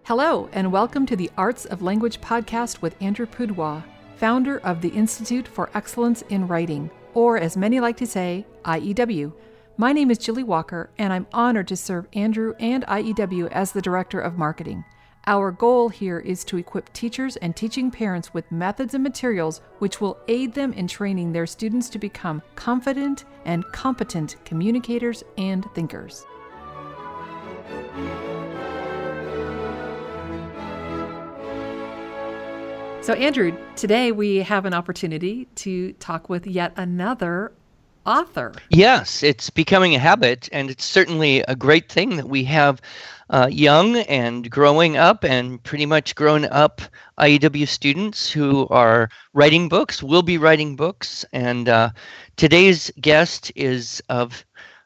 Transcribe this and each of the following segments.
Hello, and welcome to the Arts of Language podcast with Andrew Poudois, founder of the Institute for Excellence in Writing, or as many like to say, IEW. My name is Julie Walker, and I'm honored to serve Andrew and IEW as the Director of Marketing. Our goal here is to equip teachers and teaching parents with methods and materials which will aid them in training their students to become confident and competent communicators and thinkers. So, Andrew, today we have an opportunity to talk with yet another author. Yes, it's becoming a habit, and it's certainly a great thing that we have young and growing up and pretty much grown up IEW students who are writing books, will be writing books. And today's guest is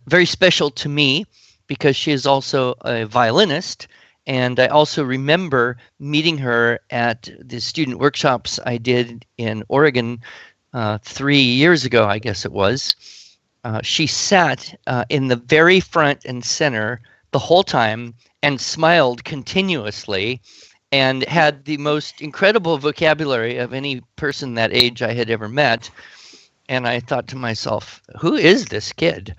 very special to me because she is also a violinist. And I also remember meeting her at the student workshops I did in Oregon 3 years ago, I guess it was. She sat in the very front and center the whole time and smiled continuously and had the most incredible vocabulary of any person that age I had ever met. And I thought to myself, who is this kid?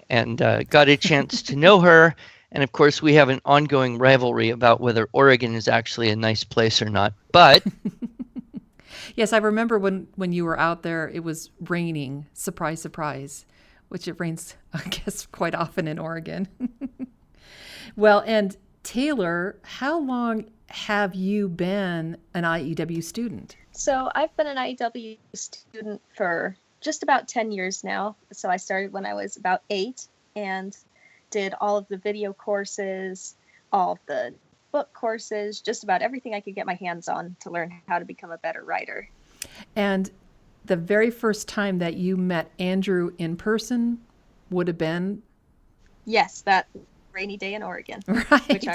And got a chance to know her. And of course, we have an ongoing rivalry about whether Oregon is actually a nice place or not. But yes, I remember when you were out there, it was raining. Surprise, surprise, which it rains, I guess, quite often in Oregon. Well, and Taylor, how long have you been an IEW student? So I've been an IEW student for just about 10 years now. So I started when I was about 8 and did all of the video courses, all of the book courses, just about everything I could get my hands on to learn how to become a better writer. And the very first time that you met Andrew in person would have been? Yes, that rainy day in Oregon, right. which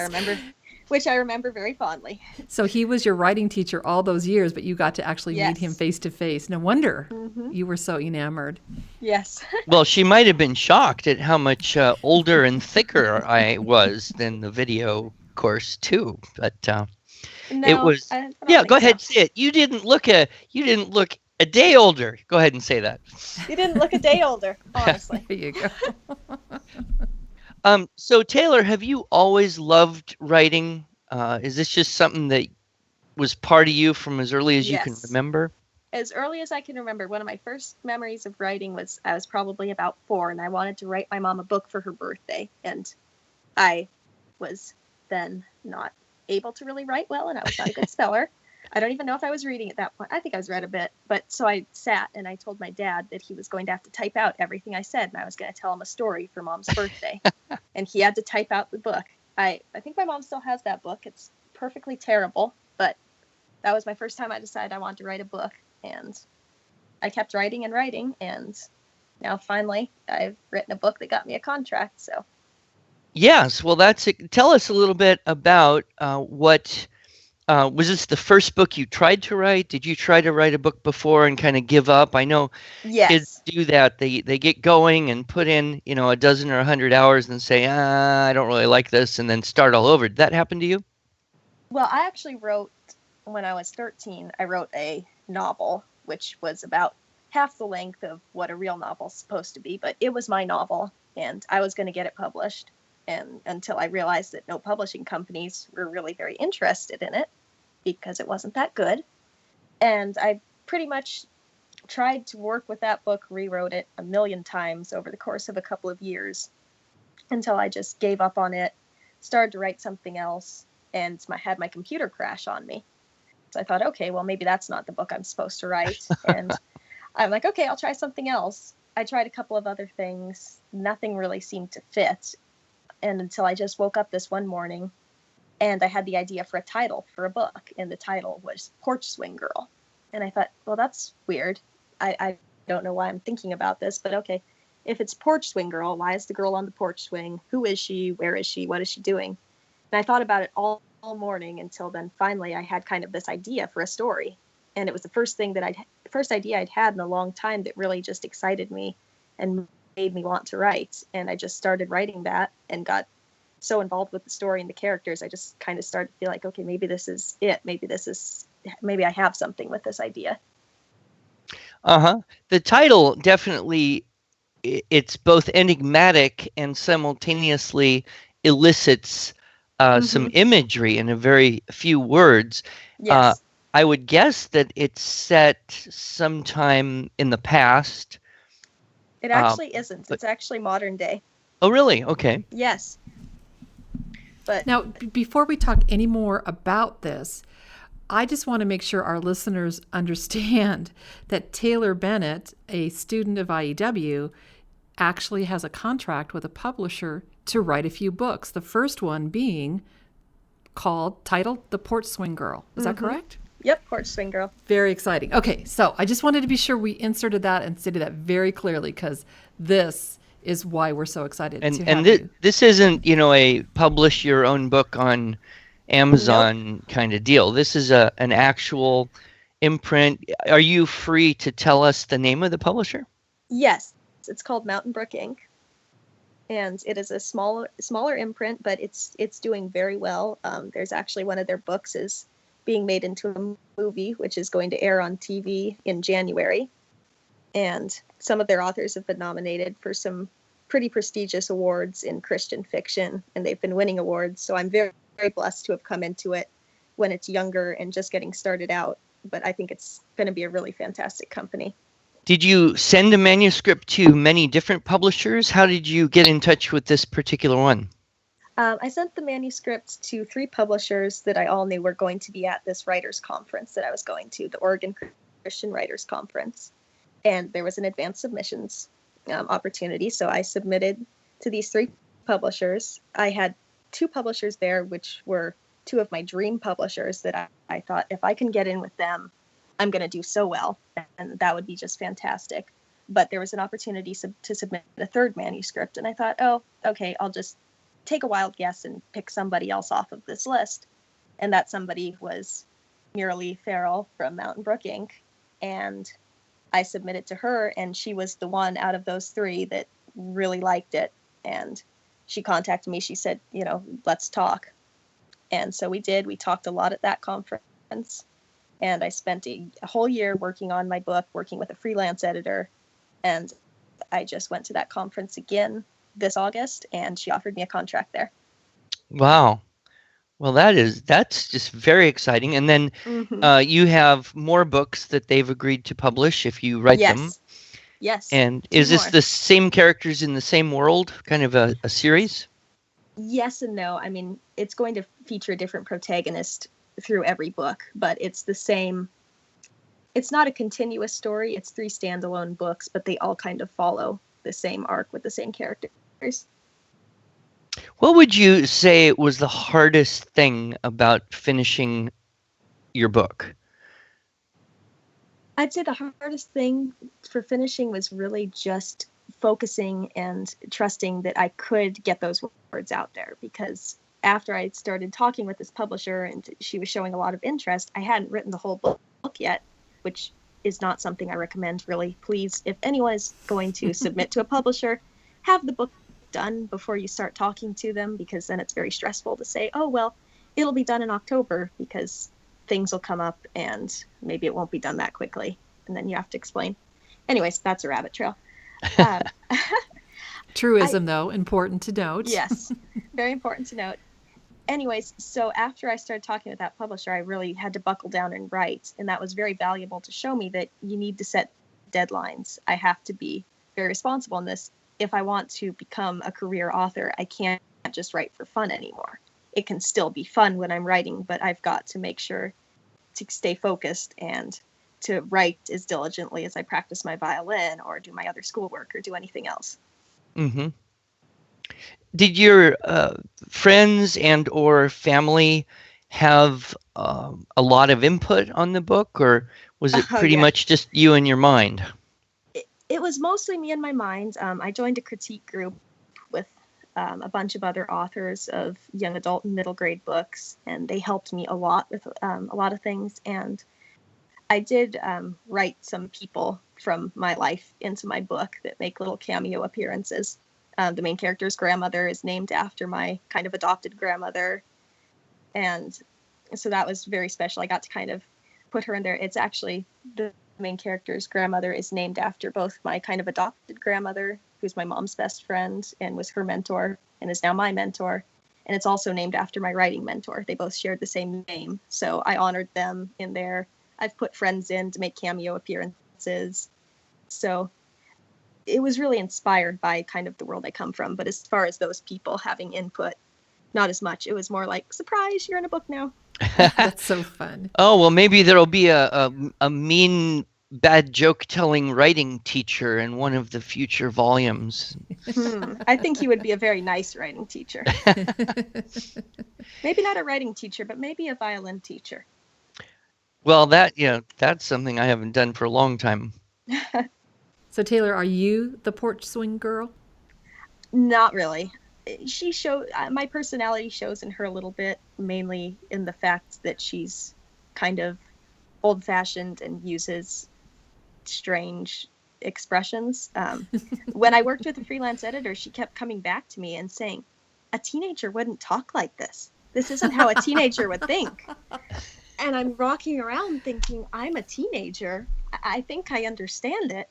I remember very fondly. So he was your writing teacher all those years, but you got to actually meet him face to face. No wonder you were so enamored. Yes. Well, she might have been shocked at how much older and thicker I was than the video course too. But no, it was. Yeah, go ahead, say it. You didn't look a day older. Go ahead and say that. You didn't look a day older, honestly. There you go. So Taylor, have you always loved writing? Is this just something that was part of you from as early as you can remember? As early as I can remember. One of my first memories of writing was I was probably about 4, and I wanted to write my mom a book for her birthday. And I was then not able to really write well, and I was not a good speller. I don't even know if I was reading at that point. I think I was read a bit. But so I sat and I told my dad that he was going to have to type out everything I said, and I was going to tell him a story for Mom's birthday. And he had to type out the book. I think my mom still has that book. It's perfectly terrible, but that was my first time I decided I wanted to write a book. And I kept writing and writing, and now finally I've written a book that got me a contract. So yes, well, that's it. Tell us a little bit about what was this the first book you tried to write? Did you try to write a book before and kind of give up? I know kids do that. They get going and put in, a dozen or 100 hours and say, I don't really like this, and then start all over. Did that happen to you? Well, I actually wrote, when I was 13, I wrote a novel, which was about half the length of what a real novel's supposed to be, but it was my novel, and I was going to get it published. And until I realized that no publishing companies were really very interested in it, because it wasn't that good. And I pretty much tried to work with that book, rewrote it a million times over the course of a couple of years until I just gave up on it, started to write something else, and had my computer crash on me. So I thought, okay, well, maybe that's not the book I'm supposed to write. And I'm like, okay, I'll try something else. I tried a couple of other things. Nothing really seemed to fit. And until I just woke up this one morning, and I had the idea for a title for a book, and the title was Porch Swing Girl. And I thought, well, that's weird. I don't know why I'm thinking about this, but okay, if it's Porch Swing Girl, why is the girl on the porch swing? Who is she? Where is she? What is she doing? And I thought about it all morning until then finally I had kind of this idea for a story. And it was the first idea I'd had in a long time that really just excited me and made me want to write. And I just started writing that and got so involved with the story and the characters, I just kind of started to feel like, okay, maybe this is it. Maybe I have something with this idea. Uh-huh. The title definitely, it's both enigmatic and simultaneously elicits some imagery in a very few words. Yes. I would guess that it's set sometime in the past. It actually isn't. It's actually modern day. Oh, really? Okay. Yes. But Now, before we talk any more about this, I just want to make sure our listeners understand that Taylor Bennett, a student of IEW, actually has a contract with a publisher to write a few books. The first one being titled The Porch Swing Girl. Is that correct? Yep, Porch Swing Girl. Very exciting. Okay, so I just wanted to be sure we inserted that and stated that very clearly, because this is why we're so excited to have you. This isn't, a publish your own book on Amazon kind of deal. This is an actual imprint. Are you free to tell us the name of the publisher? Yes, it's called Mountain Brook Inc. And it is a smaller imprint, but it's doing very well. There's actually one of their books is being made into a movie, which is going to air on TV in January. And some of their authors have been nominated for some pretty prestigious awards in Christian fiction, and they've been winning awards. So I'm very, very blessed to have come into it when it's younger and just getting started out. But I think it's going to be a really fantastic company. Did you send a manuscript to many different publishers? How did you get in touch with this particular one? I sent the manuscript to 3 publishers that I all knew were going to be at this writers' conference that I was going to, the Oregon Christian Writers Conference. And there was an advanced submissions opportunity, so I submitted to these 3 publishers. I had 2 publishers there, which were 2 of my dream publishers that I thought, if I can get in with them, I'm going to do so well, and that would be just fantastic. But there was an opportunity to submit a 3rd manuscript, and I thought, oh, okay, I'll just take a wild guess and pick somebody else off of this list. And that somebody was Miralee Farrell from Mountain Brook Inc. And I submitted to her, and she was the one out of those 3 that really liked it. And she contacted me. She said, let's talk. And so we did. We talked a lot at that conference. And I spent a whole year working on my book, working with a freelance editor. And I just went to that conference again this August, and she offered me a contract there. Wow. Well, that's just very exciting. And then you have more books that they've agreed to publish if you write them. Yes. And is this the same characters in the same world, kind of a series? Yes and no. I mean, it's going to feature a different protagonist through every book, but it's the same. It's not a continuous story. It's 3 standalone books, but they all kind of follow the same arc with the same characters. What would you say was the hardest thing about finishing your book? I'd say the hardest thing for finishing was really just focusing and trusting that I could get those words out there, because after I started talking with this publisher and she was showing a lot of interest, I hadn't written the whole book yet, which is not something I recommend, really. Please, if anyone is going to submit to a publisher, have the book done before you start talking to them, because then it's very stressful to say, oh, well, it'll be done in October, because things will come up and maybe it won't be done that quickly. And then you have to explain. Anyways, that's a rabbit trail. Truism, though, important to note. Yes, very important to note. Anyways, so after I started talking with that publisher, I really had to buckle down and write. And that was very valuable to show me that you need to set deadlines. I have to be very responsible in this. If I want to become a career author, I can't just write for fun anymore. It can still be fun when I'm writing, but I've got to make sure to stay focused and to write as diligently as I practice my violin or do my other schoolwork or do anything else. Mm-hmm. Did your friends and or family have a lot of input on the book, or was it pretty much just you and your mind? It was mostly me and my mind. I joined a critique group with a bunch of other authors of young adult and middle grade books, and they helped me a lot with a lot of things. And I did write some people from my life into my book that make little cameo appearances. The main character's grandmother is named after my kind of adopted grandmother. And so that was very special. I got to kind of put her in there. It's actually the main character's grandmother is named after both my kind of adopted grandmother, who's my mom's best friend and was her mentor and is now my mentor. And it's also named after my writing mentor. They both shared the same name. So I honored them in there. I've put friends in to make cameo appearances. So it was really inspired by kind of the world I come from. But as far as those people having input, not as much. It was more like, surprise, you're in a book now. That's so fun. Oh, well, maybe there'll be a mean, bad joke-telling writing teacher in one of the future volumes. I think he would be a very nice writing teacher. Maybe not a writing teacher, but maybe a violin teacher. Well, that's something I haven't done for a long time. So, Taylor, are you the Porch Swing Girl? Not really. My personality shows in her a little bit, mainly in the fact that she's kind of old-fashioned and uses strange expressions. When I worked with a freelance editor, she kept coming back to me and saying, a teenager wouldn't talk like this. This isn't how a teenager would think. And I'm rocking around thinking, I'm a teenager. I think I understand it.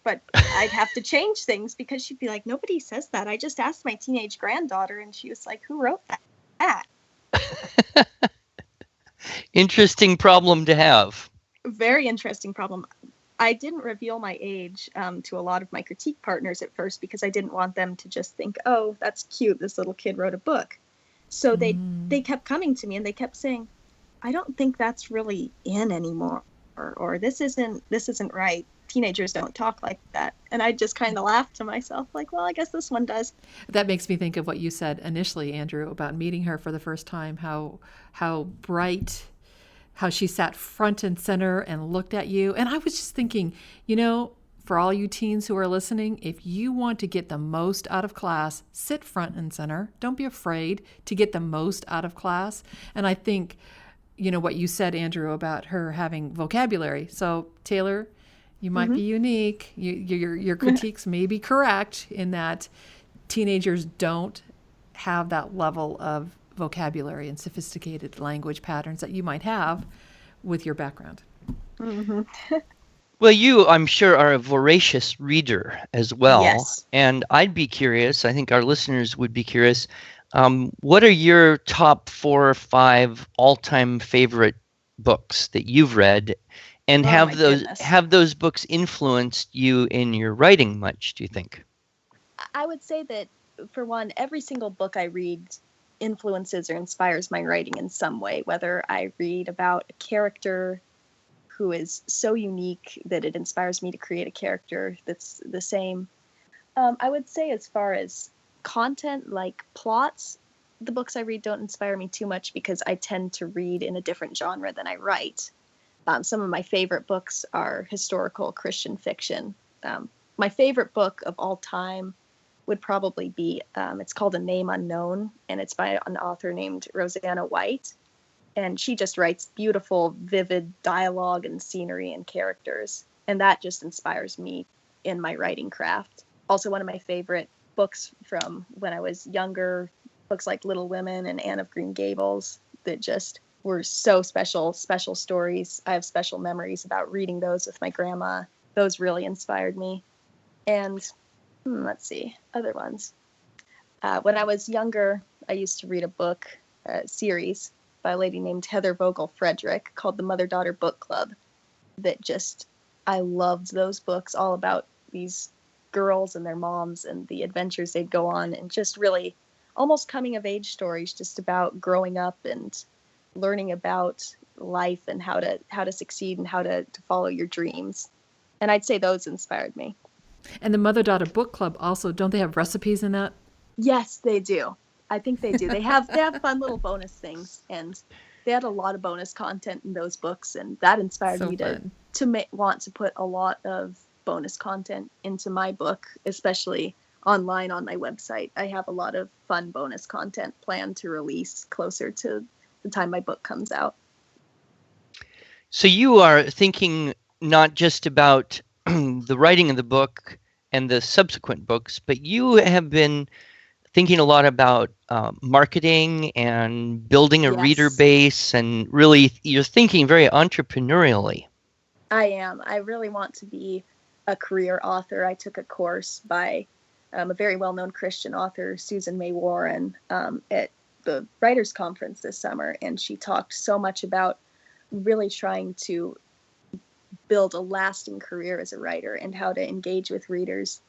But I'd have to change things because she'd be like, nobody says that. I just asked my teenage granddaughter, and she was like, who wrote that? Interesting problem to have. Very interesting problem. I didn't reveal my age to a lot of my critique partners at first because I didn't want them to just think, oh, that's cute. This little kid wrote a book. So they kept coming to me and they kept saying, I don't think that's really in anymore. Or this isn't right. Teenagers don't talk like that. And I just kind of laughed to myself like, well, I guess this one does. That makes me think of what you said initially, Andrew, about meeting her for the first time, how bright, how she sat front and center and looked at you. And I was just thinking, for all you teens who are listening, if you want to get the most out of class, sit front and center. Don't be afraid to get the most out of class. And I think, what you said, Andrew, about her having vocabulary. So, Taylor, you might be unique. Your critiques may be correct in that teenagers don't have that level of vocabulary and sophisticated language patterns that you might have with your background. Mm-hmm. Well, you, I'm sure, are a voracious reader as well. Yes. And I'd be curious, I think our listeners would be curious, what are your top 4 or 5 all-time favorite books that you've read? And have those books influenced you in your writing much, do you think? I would say that, for one, every single book I read influences or inspires my writing in some way, whether I read about a character who is so unique that it inspires me to create a character that's the same. I would say as far as content, like plots, the books I read don't inspire me too much because I tend to read in a different genre than I write. Some of my favorite books are historical Christian fiction. My favorite book of all time would probably be, it's called A Name Unknown, and it's by an author named Rosanna White. And she just writes beautiful, vivid dialogue and scenery and characters. And that just inspires me in my writing craft. Also, one of my favorite books from when I was younger, books like Little Women and Anne of Green Gables, that just were so special stories. I have special memories about reading those with my grandma. Those really inspired me. And let's see, other ones. When I was younger, I used to read a book series by a lady named Heather Vogel Frederick called the Mother-Daughter Book Club. I loved those books, all about these girls and their moms and the adventures they'd go on, and just really almost coming of age stories just about growing up and learning about life and how to succeed and how to follow your dreams. And I'd say those inspired me. And the Mother-Daughter Book Club also, don't they have recipes in that? Yes, they do. I think they do. They have fun little bonus things, and they had a lot of bonus content in those books, and that inspired me to want to put a lot of bonus content into my book, especially online on my website. I have a lot of fun bonus content planned to release closer to the time my book comes out. So you are thinking not just about the writing of the book and the subsequent books, but you have been thinking a lot about marketing and building a reader Yes, base, and really you're thinking very entrepreneurially. I am. I really want to be a career author. I took a course by a very well-known Christian author, Susan May Warren, at the Writers' Conference this summer, and she talked so much about really trying to build a lasting career as a writer and how to engage with readers.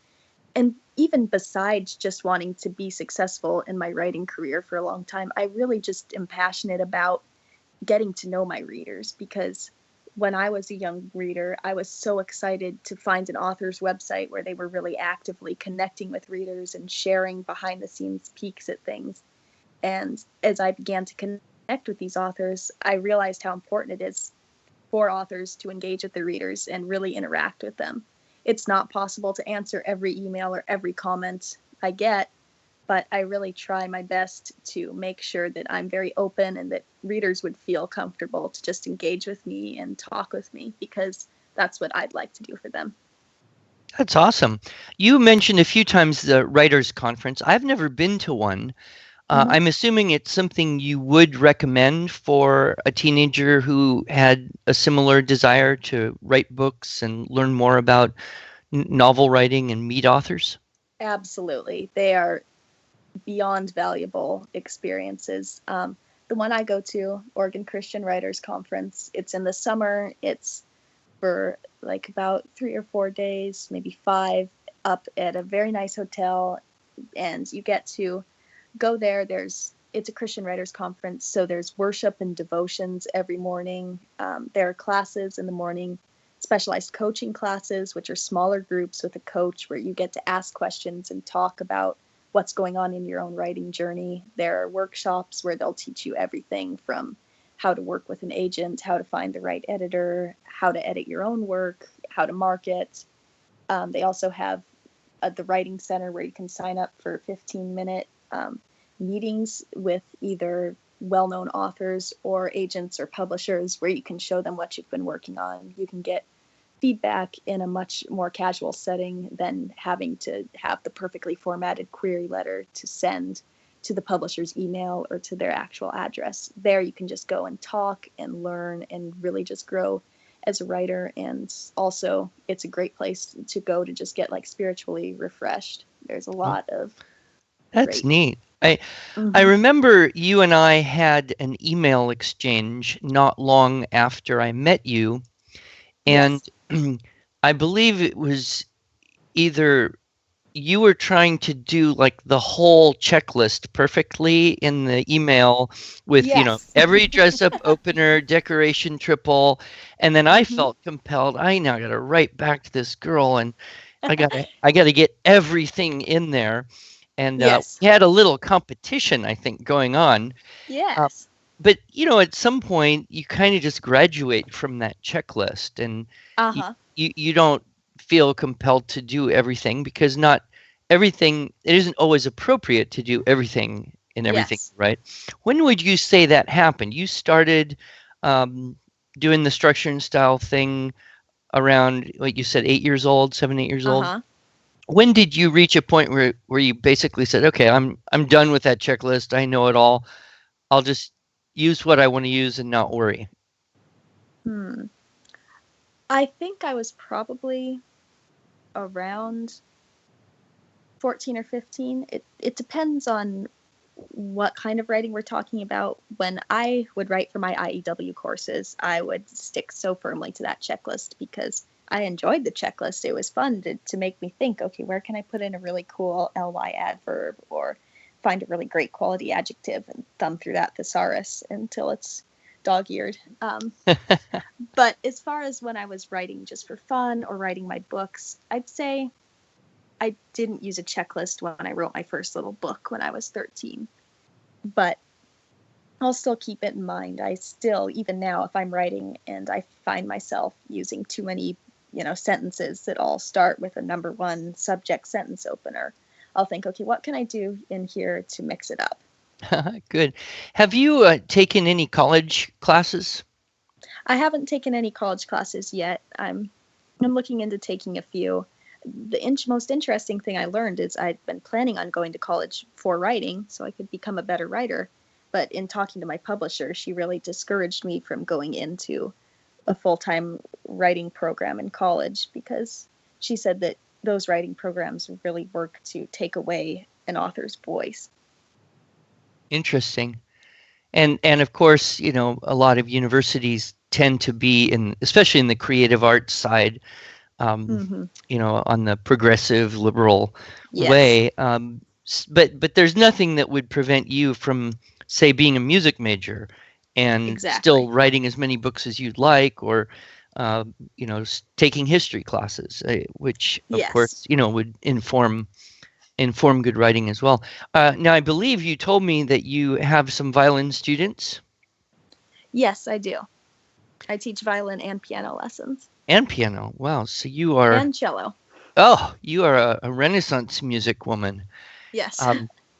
And even besides just wanting to be successful in my writing career for a long time, I really just am passionate about getting to know my readers, because when I was a young reader, I was so excited to find an author's website where they were really actively connecting with readers and sharing behind the scenes peeks at things. And as I began to connect with these authors, I realized how important it is for authors to engage with their readers and really interact with them. It's not possible to answer every email or every comment I get, but I really try my best to make sure that I'm very open and that readers would feel comfortable to just engage with me and talk with me, because that's what I'd like to do for them. That's awesome. You mentioned a few times the Writers' Conference. I've never been to one. Mm-hmm. I'm assuming it's something you would recommend for a teenager who had a similar desire to write books and learn more about novel writing and meet authors. Absolutely. They are beyond valuable experiences. The one I go to, Oregon Christian Writers Conference, it's in the summer. It's for like about 3 or 4 days, maybe 5, up at a very nice hotel, and you get to go there. It's a Christian Writers Conference, so there's worship and devotions every morning. There are classes in the morning, specialized coaching classes, which are smaller groups with a coach where you get to ask questions and talk about what's going on in your own writing journey. There are workshops where they'll teach you everything from how to work with an agent, how to find the right editor, how to edit your own work, how to market. They also have the Writing Center where you can sign up for 15-minute meetings with either well-known authors or agents or publishers where you can show them what you've been working on. You can get feedback in a much more casual setting than having to have the perfectly formatted query letter to send to the publisher's email or to their actual address. There you can just go and talk and learn and really just grow as a writer. And also it's a great place to go to just get like spiritually refreshed. There's a lot of That's great. neat. I Mm-hmm. remember you and I had an email exchange not long after I met you, and Yes. I believe it was either you were trying to do like the whole checklist perfectly in the email with, Yes. every dress up opener, decoration triple. And then I Mm-hmm. felt compelled, I now got to write back to this girl, and I got to get everything in there. And Yes. we had a little competition, I think, going on. Uh, Yes. but, at some point, you kind of just graduate from that checklist, and you, Uh-huh. you don't feel compelled to do everything, because not everything, it isn't always appropriate to do everything in everything, Yes. right? When would you say that happened? You started um, doing the structure and style thing around, like you said, 8 years old, 7, 8 years old. Uh-huh. When did you reach a point where you basically said, okay, I'm done with that checklist. I know it all. I'll just use what I want to use and not worry. Hmm. I think I was probably around 14 or 15. It depends on what kind of writing we're talking about. When I would write for my IEW courses, I would stick so firmly to that checklist because I enjoyed the checklist. It was fun to make me think, okay, where can I put in a really cool ly adverb or find a really great quality adjective and thumb through that thesaurus until it's dog-eared. But as far as when I was writing just for fun or writing my books, I'd say I didn't use a checklist when I wrote my first little book when I was 13. But I'll still keep it in mind. I still, even now, if I'm writing and I find myself using too many, sentences that all start with a number one subject sentence opener, I'll think, okay, what can I do in here to mix it up? Good. Have you taken any college classes? I haven't taken any college classes yet. I'm looking into taking a few. the most interesting thing I learned is I'd been planning on going to college for writing so I could become a better writer. But in talking to my publisher, she really discouraged me from going into a full-time writing program in college because she said that those writing programs really work to take away an author's voice. Interesting. And of course, a lot of universities tend to be especially in the creative arts side, on the progressive liberal way. But there's nothing that would prevent you from, say, being a music major and still writing as many books as you'd like, or taking history classes, which of course would inform good writing as well. Now, I believe you told me that you have some violin students. Yes, I do. I teach violin and piano lessons. And piano. Wow. So you are... And cello. Oh, you are a Renaissance music woman. Yes.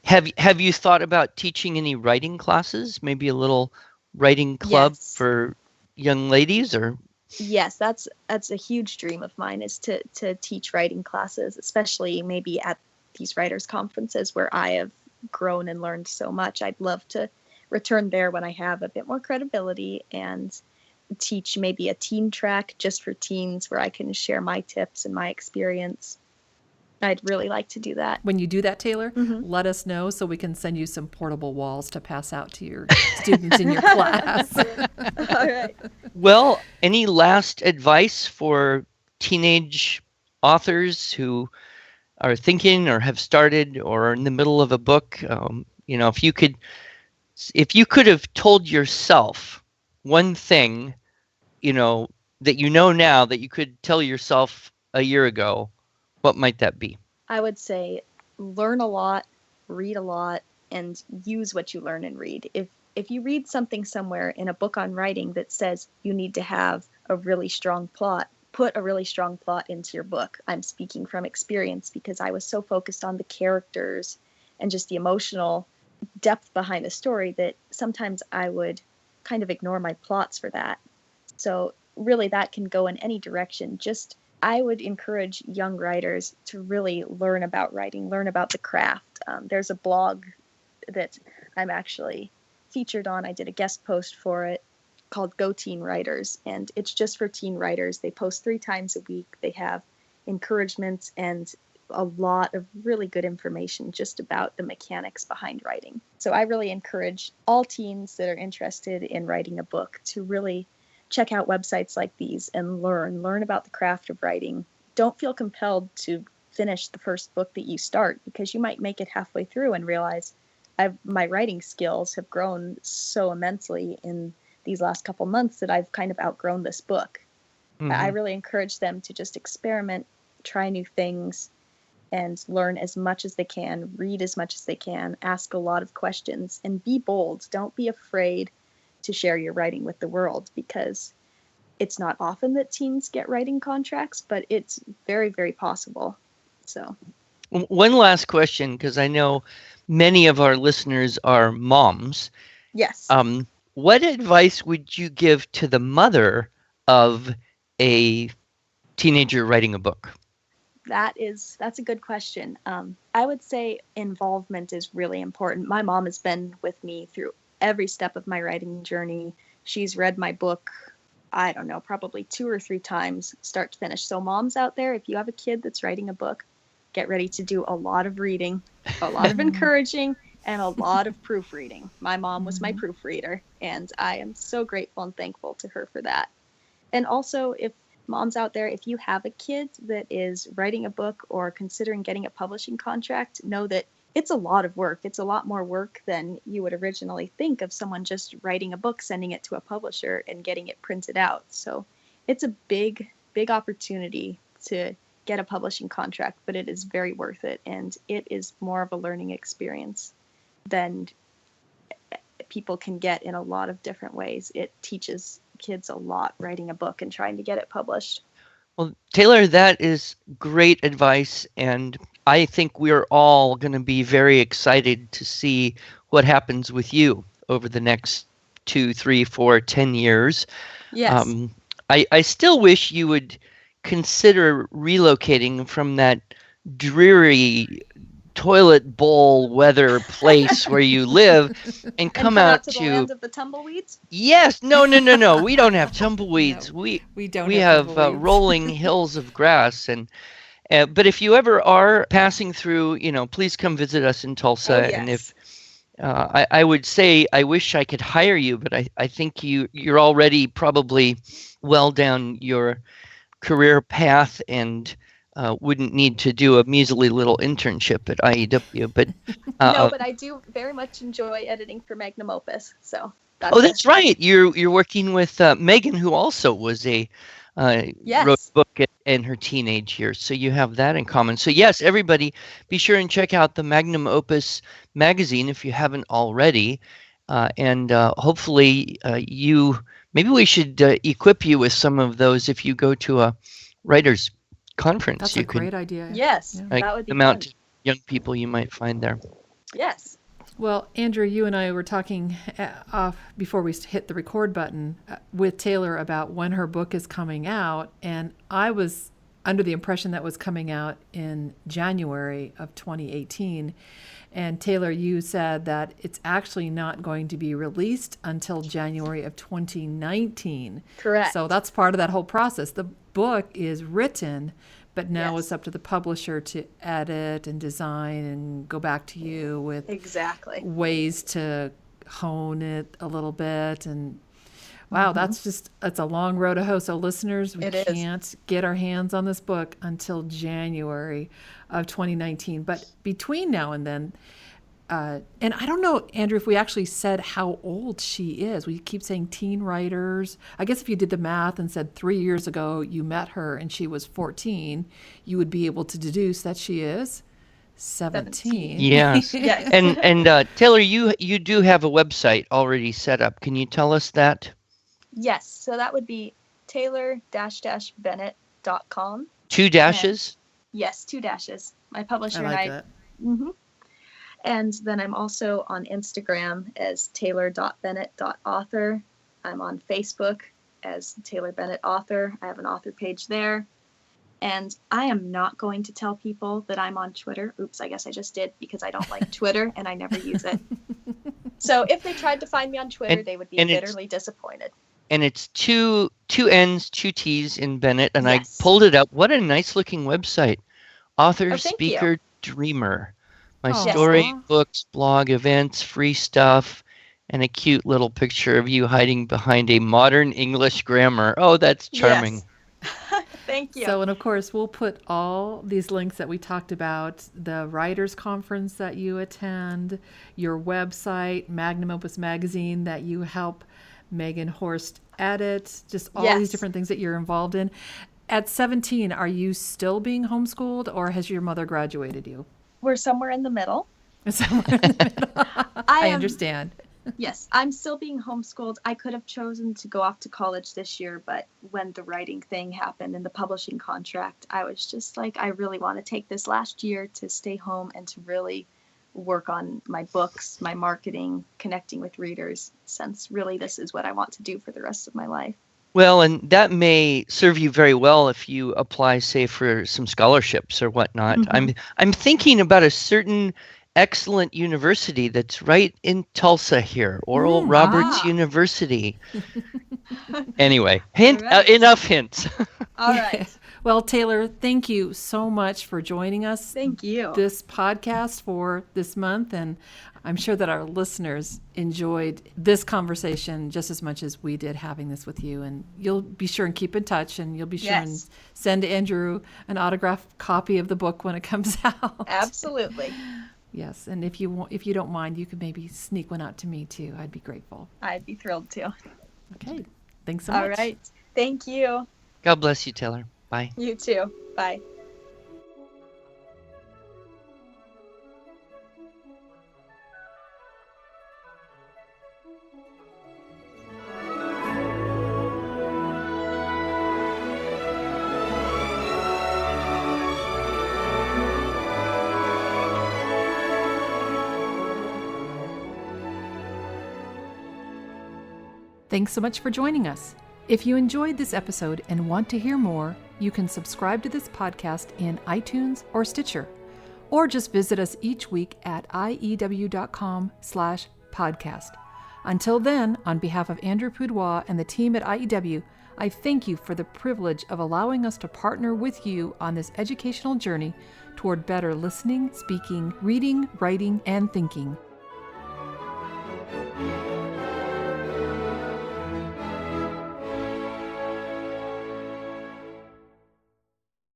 Have you thought about teaching any writing classes? Maybe a little writing club for young ladies, or... Yes, that's a huge dream of mine, is to teach writing classes, especially maybe at these writers' conferences where I have grown and learned so much. I'd love to return there when I have a bit more credibility and teach maybe a teen track just for teens where I can share my tips and my experience. I'd really like to do that. When you do that, Taylor, let us know so we can send you some portable walls to pass out to your students in your class. All right. Well, any last advice for teenage authors who are thinking or have started or are in the middle of a book? If you could have told yourself one thing, that now that you could tell yourself a year ago, what might that be? I would say learn a lot, read a lot, and use what you learn and read. If you read something somewhere in a book on writing that says you need to have a really strong plot, put a really strong plot into your book. I'm speaking from experience because I was so focused on the characters and just the emotional depth behind the story that sometimes I would kind of ignore my plots for that. So really that can go in any direction. I would encourage young writers to really learn about writing, learn about the craft. There's a blog that I'm actually featured on. I did a guest post for it called Go Teen Writers, and it's just for teen writers. They post 3 times a week. They have encouragement and a lot of really good information just about the mechanics behind writing. So I really encourage all teens that are interested in writing a book to really check out websites like these and learn about the craft of writing. Don't feel compelled to finish the first book that you start, because you might make it halfway through and realize my writing skills have grown so immensely in these last couple months that I've kind of outgrown this book. I really encourage them to just experiment, try new things, and learn as much as they can, read as much as they can, ask a lot of questions, and be bold. Don't be afraid to share your writing with the world, because it's not often that teens get writing contracts, but it's very, very possible. So, one last question, because I know many of our listeners are moms. Yes. What advice would you give to the mother of a teenager writing a book? That's a good question. I would say involvement is really important. My mom has been with me through every step of my writing journey. She's read my book, I don't know, probably 2 or 3 times, start to finish. So moms out there, if you have a kid that's writing a book, get ready to do a lot of reading, a lot of encouraging, and a lot of proofreading. My mom was my proofreader, and I am so grateful and thankful to her for that. And also, if moms out there, if you have a kid that is writing a book or considering getting a publishing contract, know that it's a lot of work. It's a lot more work than you would originally think of someone just writing a book, sending it to a publisher, and getting it printed out. So it's a big, big opportunity to get a publishing contract, but it is very worth it. And it is more of a learning experience than people can get in a lot of different ways. It teaches kids a lot, writing a book and trying to get it published. Well, Taylor, that is great advice, and I think we're all going to be very excited to see what happens with you over the next 2, 3, 4, 10 years. Yes. I still wish you would consider relocating from that dreary toilet bowl weather place where you live and come out to the to land of the tumbleweeds? yes, no. We don't have tumbleweeds. No, we don't we have have tumbleweeds. rolling hills of grass. And but if you ever are passing through, please come visit us in Tulsa. Oh, yes. And if I would say I wish I could hire you, but I think you're already probably well down your career path and wouldn't need to do a measly little internship at IEW. But No, but I do very much enjoy editing for Magnum Opus. So that's right. You're working with Megan, who also was a Yes. wrote a book in her teenage years. So you have that in common. So yes, everybody, be sure and check out the Magnum Opus magazine if you haven't already. And hopefully maybe we should equip you with some of those if you go to a writers conference. That's a great idea. Yes, Yeah. that would be amount fun. to young people you might find there. Yes. Well, Andrew, you and I were talking off before we hit the record button with Taylor about when her book is coming out, and I was under the impression that was coming out in January of 2018. And Taylor, you said that it's actually not going to be released until January of 2019. Correct. So that's part of that whole process. The book is written, but now Yes. it's up to the publisher to edit and design and go back to you with Exactly. ways to hone it a little bit. And wow, that's a long road to hoe. So listeners, we It is. can't get our hands on this book until January of 2019. But between now and then, and I don't know, Andrew, if we actually said how old she is. We keep saying teen writers. I guess if you did the math and said 3 years ago you met her and she was 14, you would be able to deduce that she is 17. Yes. Yes. And Taylor, you do have a website already set up. Can you tell us that? Yes. So that would be taylor-bennett.com. 2 dashes? Yes, 2 dashes. My publisher I and like I. that. Mm-hmm. And then I'm also on Instagram as taylor.bennett.author. I'm on Facebook as Taylor Bennett Author. I have an author page there. And I am not going to tell people that I'm on Twitter. Oops, I guess I just did because I don't like Twitter and I never use it. So if they tried to find me on Twitter, they would be bitterly disappointed. And it's two N's, 2 T's in Bennett. And Yes. I pulled it up. What a nice looking website. Author, Oh, thank speaker, you. dreamer. My Aw. story, books, blog, events, free stuff, and a cute little picture of you hiding behind a modern English grammar. Oh, that's charming. Yes. Thank you. So, and of course, we'll put all these links that we talked about, the writers conference that you attend, your website, Magnum Opus Magazine that you help Megan Horst edit, just all these Yes. different things that you're involved in. At 17, are you still being homeschooled or has your mother graduated you? We're somewhere in the middle. Somewhere in the middle. I am- understand. Yes, I'm still being homeschooled. I could have chosen to go off to college this year, but when the writing thing happened and the publishing contract, I was just like, I really want to take this last year to stay home and to really work on my books, my marketing, connecting with readers, since really this is what I want to do for the rest of my life. Well, and that may serve you very well if you apply, say, for some scholarships or whatnot. Mhm. I'm thinking about a certain excellent university that's right in Tulsa here, Oral Roberts University. Anyway, Right. enough hints. All right. Well, Taylor, thank you so much for joining us. Thank you. This podcast for this month, and I'm sure that our listeners enjoyed this conversation just as much as we did having this with you. And you'll be sure and keep in touch, and you'll be sure and Yes. send Andrew an autographed copy of the book when it comes out. Absolutely. Yes, and if you don't mind, you could maybe sneak one out to me too. I'd be grateful. I'd be thrilled to. Okay, thanks so All much. right. Thank you. God bless you, Taylor. Bye. You too. Bye. Thanks so much for joining us. If you enjoyed this episode and want to hear more, you can subscribe to this podcast in iTunes or Stitcher, or just visit us each week at iew.com/podcast. Until then, on behalf of Andrew Poudois and the team at IEW, I thank you for the privilege of allowing us to partner with you on this educational journey toward better listening, speaking, reading, writing, and thinking.